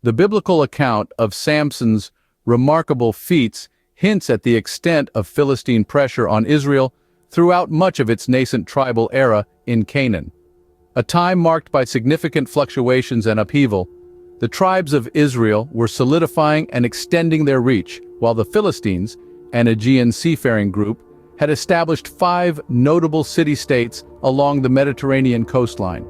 The biblical account of Samson's remarkable feats hints at the extent of Philistine pressure on Israel throughout much of its nascent tribal era in Canaan. A time marked by significant fluctuations and upheaval, the tribes of Israel were solidifying and extending their reach, while the Philistines, an Aegean seafaring group, had established 5 notable city-states along the Mediterranean coastline.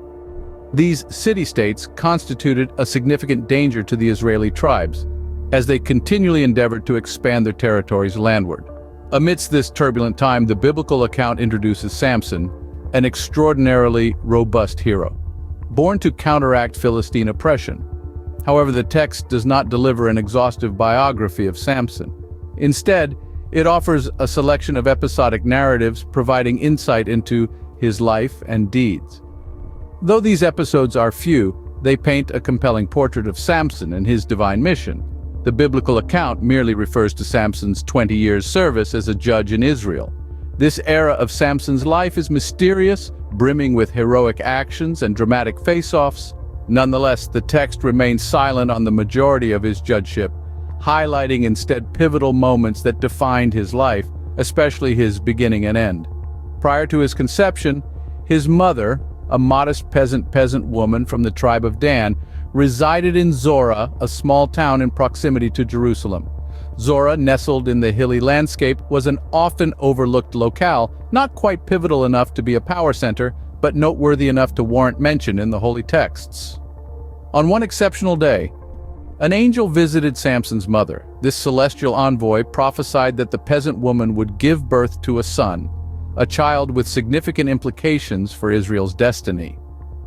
These city-states constituted a significant danger to the Israeli tribes, as they continually endeavored to expand their territories landward. Amidst this turbulent time, the biblical account introduces Samson, an extraordinarily robust hero, born to counteract Philistine oppression. However, the text does not deliver an exhaustive biography of Samson. Instead, it offers a selection of episodic narratives providing insight into his life and deeds. Though these episodes are few, they paint a compelling portrait of Samson and his divine mission. The biblical account merely refers to Samson's 20 years' service as a judge in Israel. This era of Samson's life is mysterious, brimming with heroic actions and dramatic face-offs. Nonetheless, the text remains silent on the majority of his judgeship, highlighting instead pivotal moments that defined his life, especially his beginning and end. Prior to his conception, his mother, a modest peasant woman from the tribe of Dan, resided in Zorah, a small town in proximity to Jerusalem. Zorah, nestled in the hilly landscape, was an often overlooked locale, not quite pivotal enough to be a power center, but noteworthy enough to warrant mention in the holy texts. On one exceptional day, an angel visited Samson's mother. This celestial envoy prophesied that the peasant woman would give birth to a son, a child with significant implications for Israel's destiny.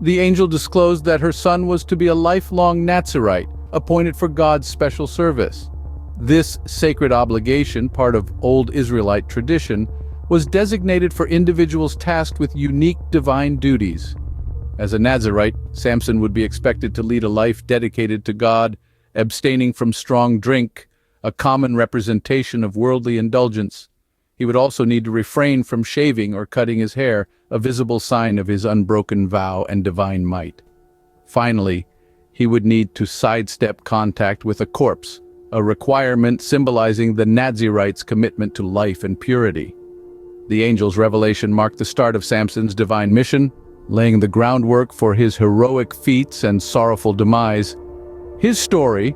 The angel disclosed that her son was to be a lifelong Nazirite, appointed for God's special service. This sacred obligation, part of old Israelite tradition, was designated for individuals tasked with unique divine duties. As a Nazirite, Samson would be expected to lead a life dedicated to God, abstaining from strong drink, a common representation of worldly indulgence. He would also need to refrain from shaving or cutting his hair, a visible sign of his unbroken vow and divine might. Finally, he would need to sidestep contact with a corpse, a requirement symbolizing the Nazirite's commitment to life and purity. The angel's revelation marked the start of Samson's divine mission, laying the groundwork for his heroic feats and sorrowful demise. His story,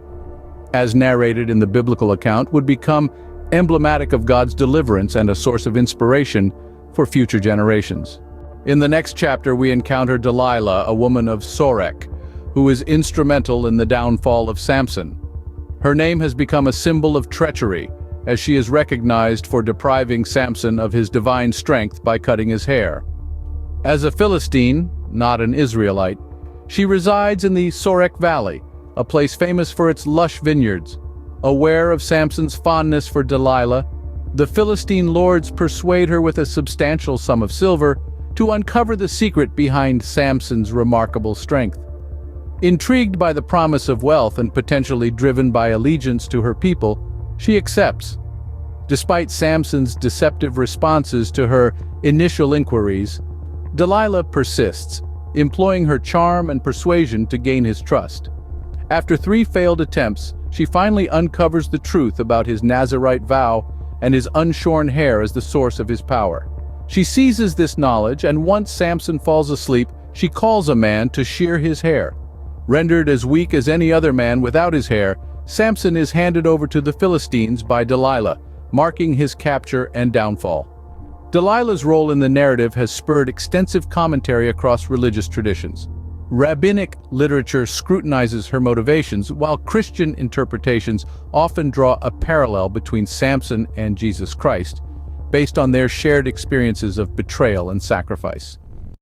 as narrated in the biblical account, would become emblematic of God's deliverance and a source of inspiration for future generations. In the next chapter, we encounter Delilah, a woman of Sorek, who is instrumental in the downfall of Samson. Her name has become a symbol of treachery, as she is recognized for depriving Samson of his divine strength by cutting his hair. As a Philistine, not an Israelite, she resides in the Sorek Valley, a place famous for its lush vineyards. Aware of Samson's fondness for Delilah, the Philistine lords persuade her with a substantial sum of silver to uncover the secret behind Samson's remarkable strength. Intrigued by the promise of wealth and potentially driven by allegiance to her people, she accepts. Despite Samson's deceptive responses to her initial inquiries, Delilah persists, employing her charm and persuasion to gain his trust. After 3 failed attempts, she finally uncovers the truth about his Nazirite vow and his unshorn hair as the source of his power. She seizes this knowledge, and once Samson falls asleep, she calls a man to shear his hair. Rendered as weak as any other man without his hair, Samson is handed over to the Philistines by Delilah, marking his capture and downfall. Delilah's role in the narrative has spurred extensive commentary across religious traditions. Rabbinic literature scrutinizes her motivations, while Christian interpretations often draw a parallel between Samson and Jesus Christ, based on their shared experiences of betrayal and sacrifice.